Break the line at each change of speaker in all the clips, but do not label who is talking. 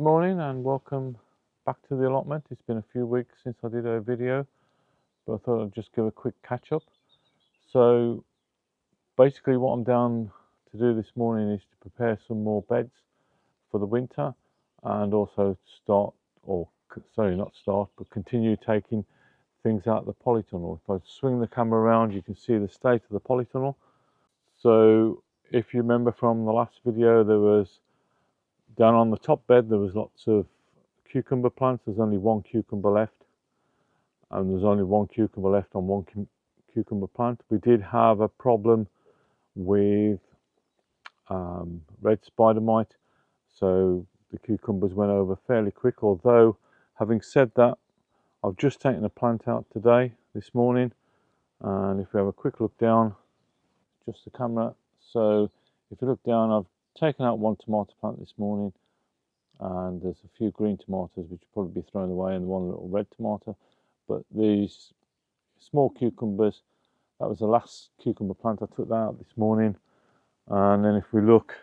Good morning and welcome back to the allotment. It's been a few weeks since I did a video, but I thought I'd just give a quick catch up. So basically what I'm down to do this morning is to prepare some more beds for the winter and also start, or sorry, not start, but continue taking things out of the polytunnel. If I swing the camera around, you can see the state of the polytunnel. So if you remember from the last video, there was down on the top bed, there was lots of cucumber plants. There's only one cucumber left, and there's only one cucumber left on one cucumber plant. We did have a problem with red spider mite, so the cucumbers went over fairly quick. Although, having said that, I've just taken a plant out today, this morning, and if we have a quick look down, just the camera. So if you look down, I've taken out one tomato plant this morning, and there's a few green tomatoes which will probably be thrown away and one little red tomato. But these small cucumbers, that was the last cucumber plant. I took that out this morning. And then if we look,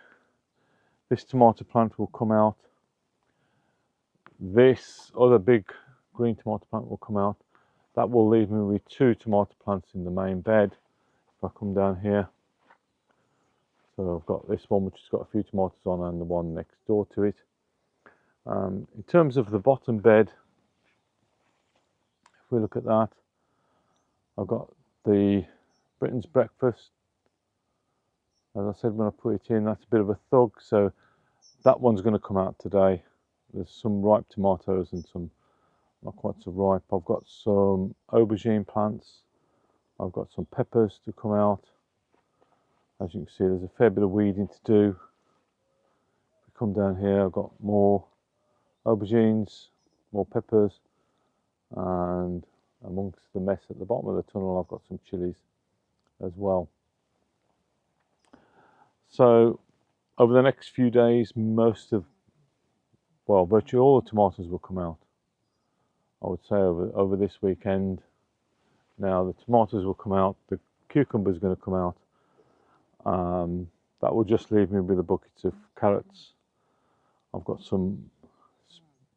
this tomato plant will come out. This other big green tomato plant will come out. That will leave me with two tomato plants in the main bed. If I come down here, so I've got this one which has got a few tomatoes on and the one next door to it. In terms of the bottom bed, if we look at that, I've got the Britain's Breakfast. As I said when I put it in, that's a bit of a thug, so that one's going to come out today. There's some ripe tomatoes and some not quite so ripe. I've got some aubergine plants. I've got some peppers to come out. As you can see, there's a fair bit of weeding to do. If we come down here, I've got more aubergines, more peppers, and amongst the mess at the bottom of the tunnel, I've got some chilies as well. So over the next few days, virtually all the tomatoes will come out. I would say over this weekend. Now the tomatoes will come out, the cucumber is going to come out. That will just leave me with a bucket of carrots. I've got some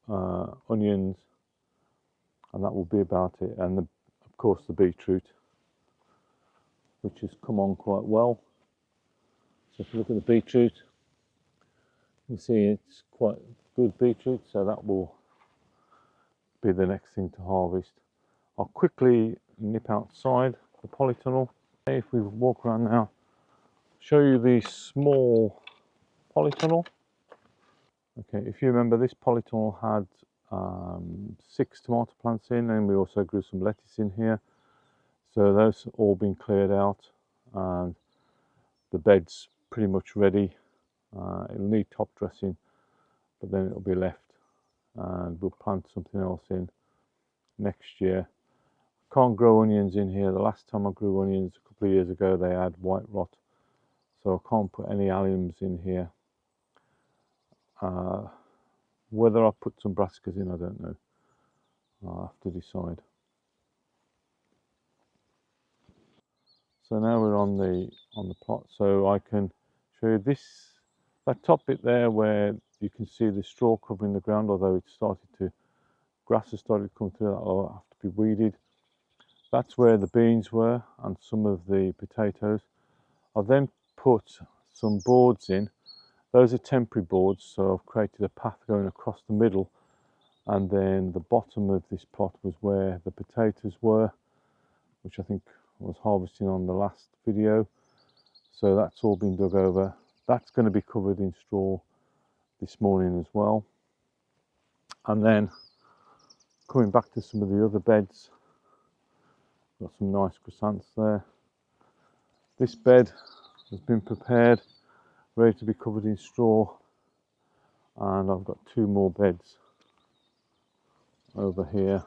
onions, and that will be about it. And of course the beetroot, which has come on quite well. So if you look at the beetroot, you can see it's quite good beetroot, so that will be the next thing to harvest. I'll quickly nip outside the polytunnel. If we walk around now, show you the small polytunnel. Okay, if you remember, this polytunnel had 6 tomato plants in, and we also grew some lettuce in here. So those have all been cleared out, and the bed's pretty much ready. It'll need top dressing, but then it'll be left, and we'll plant something else in next year. Can't grow onions in here. The last time I grew onions a couple of years ago, they had white rot, so I can't put any alliums in here. Whether I put some brassicas in, I don't know. I'll have to decide. So now we're on the plot, so I can show you that top bit there where you can see the straw covering the ground. Although grass has started to come through, that will have to be weeded. That's where the beans were and some of the potatoes. I've then put some boards in. Those are temporary boards, so I've created a path going across the middle, and then the bottom of this plot was where the potatoes were, which I think I was harvesting on the last video. So that's all been dug over. That's going to be covered in straw this morning as well. And then coming back to some of the other beds, got some nice chrysanths there. This bed has been prepared, ready to be covered in straw, and I've got 2 more beds over here,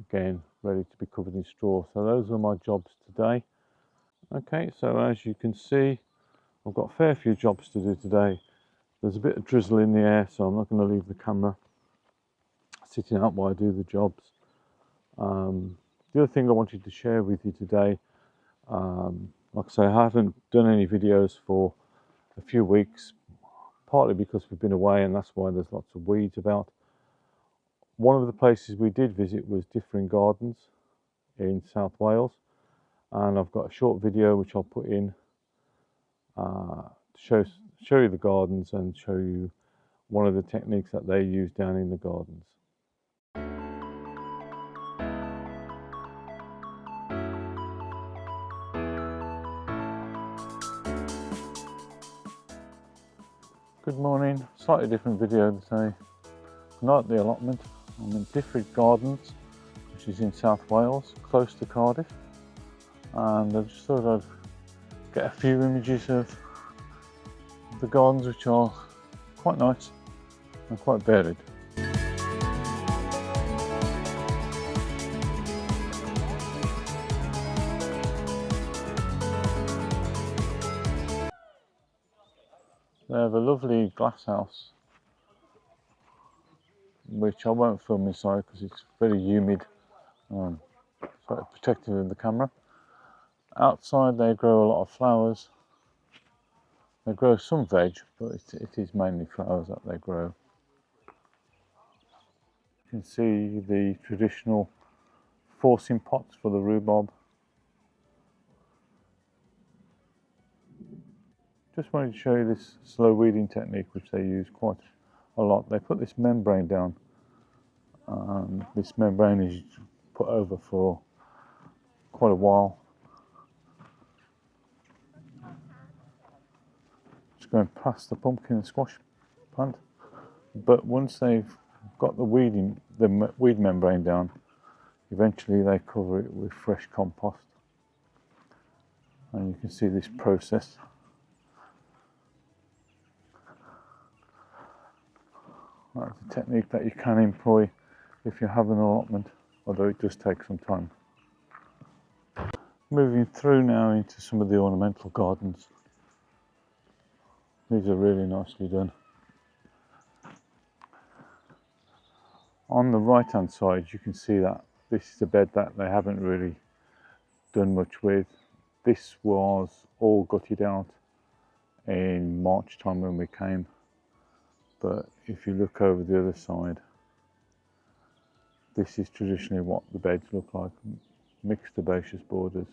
again ready to be covered in straw. So those are my jobs today. Okay, so as you can see, I've got a fair few jobs to do today. There's a bit of drizzle in the air, so I'm not going to leave the camera sitting out while I do the jobs. The other thing I wanted to share with you today, like I say, I haven't done any videos for a few weeks, partly because we've been away and that's why there's lots of weeds about. One of the places we did visit was Differing Gardens in South Wales, and I've got a short video which I'll put in to show you the gardens and show you one of the techniques that they use down in the gardens. Good morning, slightly different video today. Not at the allotment, I'm in Differing Gardens, which is in South Wales, close to Cardiff, and I just thought I'd get a few images of the gardens, which are quite nice and quite varied. They have a lovely glass house, which I won't film inside because it's very humid, so it's protective of the camera. Outside they grow a lot of flowers. They grow some veg, but it is mainly flowers that they grow. You can see the traditional forcing pots for the rhubarb. Just wanted to show you this slow weeding technique which they use quite a lot. They put this membrane down, and this membrane is put over for quite a while. Just going past the pumpkin and squash plant, but once they've got the weed membrane down, eventually they cover it with fresh compost, and you can see this process. That's a technique that you can employ if you have an allotment, although it does take some time. Moving through now into some of the ornamental gardens. These are really nicely done. On the right hand side you can see that this is a bed that they haven't really done much with. This was all gutted out in March time when we came, but if you look over the other side, this is traditionally what the beds look like, mixed herbaceous borders.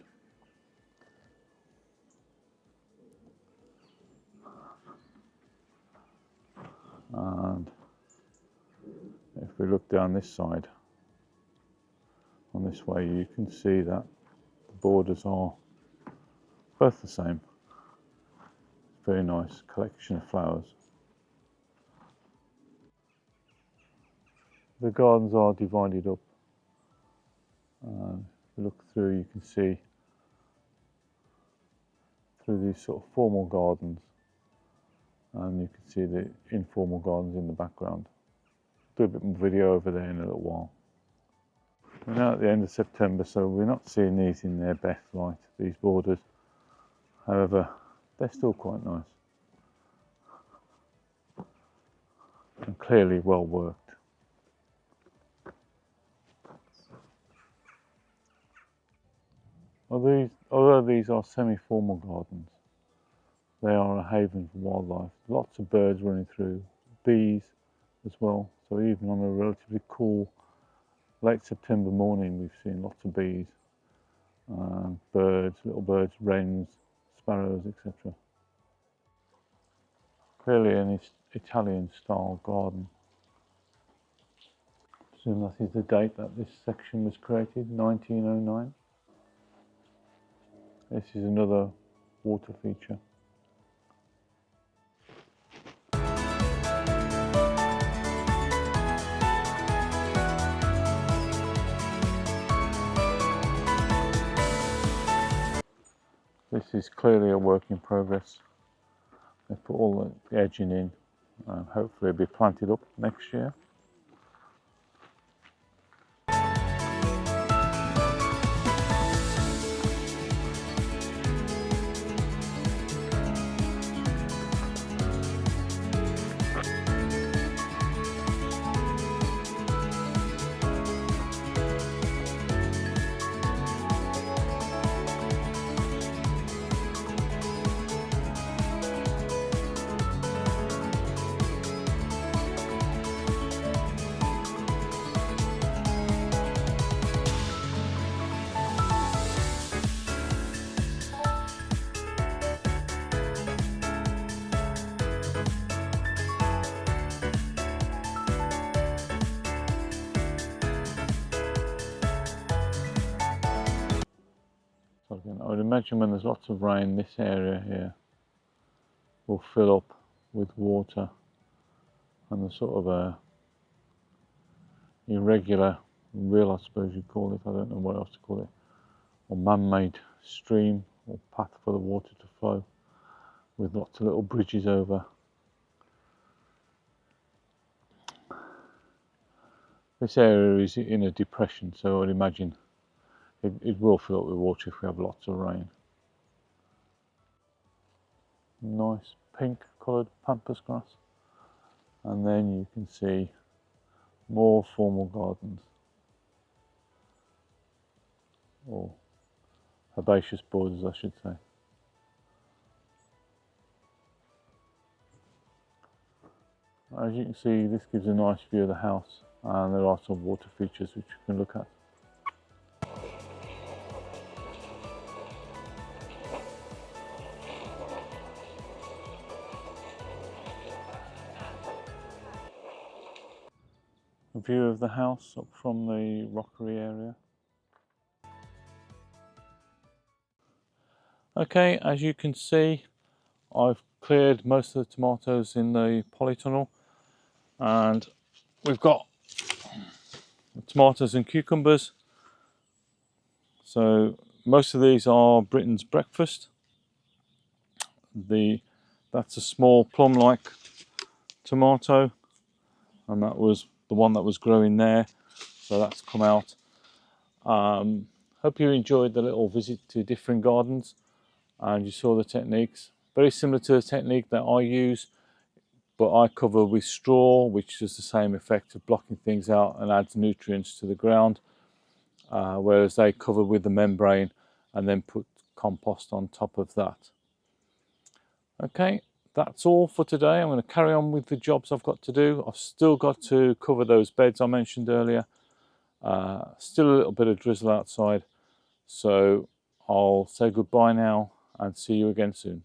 And if we look down this side, on this way, you can see that the borders are both the same. Very nice collection of flowers. The gardens are divided up. If you look through, you can see through these sort of formal gardens, and you can see the informal gardens in the background. Do a bit more video over there in a little while. We're now at the end of September, so we're not seeing these in their best light, these borders. However, they're still quite nice and clearly well worked. Although these are semi-formal gardens, they are a haven for wildlife. Lots of birds running through, bees as well. So even on a relatively cool late September morning, we've seen lots of bees, birds, little birds, wrens, sparrows, etc. Clearly an Italian style garden. I presume that is the date that this section was created, 1909. This is another water feature. This is clearly a work in progress. They put all the edging in, hopefully it'll be planted up next year. again. I would imagine when there's lots of rain, this area here will fill up with water, and the sort of a irregular rill, I suppose you'd call it, I don't know what else to call it, or man-made stream or path for the water to flow, with lots of little bridges over. This area is in a depression, so I'd imagine it will fill up with water if we have lots of rain. Nice pink coloured pampas grass. And then you can see more formal gardens, or herbaceous borders I should say. As you can see, this gives a nice view of the house, and there are some water features which you can look at. A view of the house up from the rockery area. Okay, as you can see, I've cleared most of the tomatoes in the polytunnel, and we've got tomatoes and cucumbers. So most of these are Britain's breakfast. That's a small plum-like tomato, and that was the one that was growing there, so that's come out. Hope you enjoyed the little visit to different gardens and you saw the techniques. Very similar to the technique that I use, but I cover with straw, which does the same effect of blocking things out and adds nutrients to the ground, whereas they cover with the membrane and then put compost on top of that. Okay, that's all for today. I'm going to carry on with the jobs I've got to do. I've still got to cover those beds I mentioned earlier. Still a little bit of drizzle outside, so I'll say goodbye now and see you again soon.